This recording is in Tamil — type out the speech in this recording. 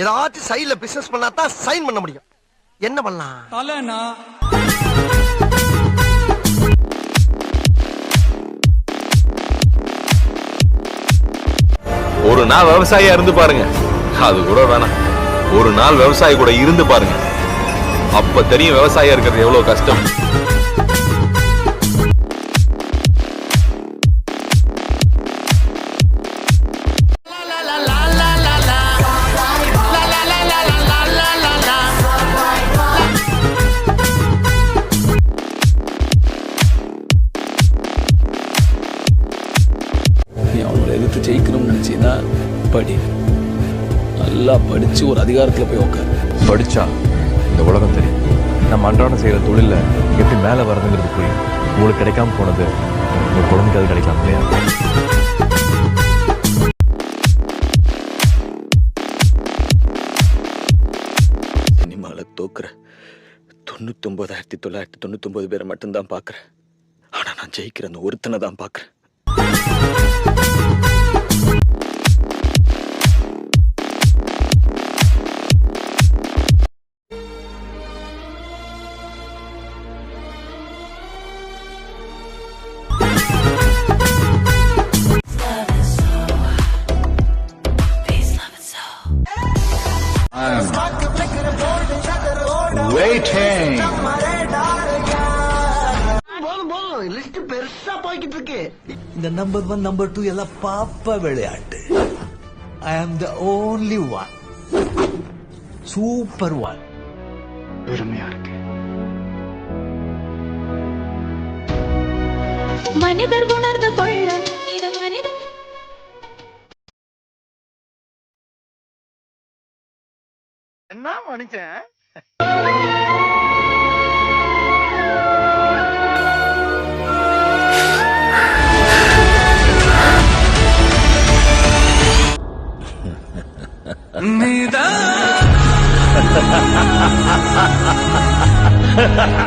ஏதாச்சும் சைடுல பிசினஸ் பண்ணா தான் சைன் பண்ண முடியும். என்ன பண்ணலாம்? ஒரு நாள் விவசாயியா இருந்து பாருங்க, அது கூட வேணாம், ஒரு நாள் விவசாயி கூட இருந்து பாருங்க, அப்ப தெரியும் விவசாயியா இருக்கிறது எவ்வளவு கஷ்டம். அவங்களை எதிர்த்து ஜெயிக்கணும்னு நினைச்சீங்கன்னா படி, நல்லா படிச்சு ஒரு அதிகாரத்துல போய் உட்காரு. படிச்சா இந்த உலகம் தெரியும். நம்ம அன்றாடம் செய்யற தொழில எப்படி மேல வரதுங்கிறது புரியும். உங்களுக்கு கிடைக்காம போனது உங்க குழந்தைக்கு அது கிடைக்கலாம் இல்லையா? சினிமால தோக்குற 99,999 பேரை மட்டும்தான் பாக்குறேன். ஆனா நான் ஜெயிக்கிற அந்த ஒருத்தனை தான் பாக்குறேன். Waiting. லிஸ்ட் பெருசா போய்கிட்டு இருக்கு. இந்த நம்பர் 1 நம்பர் 2 எல்லாம் பாப்பா விளையாட்டு. I am the only one. Super one. பெருமையா இருக்கு. மனிதர் உணர்ந்து கொள்ள இது மனித என்ன மனுஷன்? நீதான்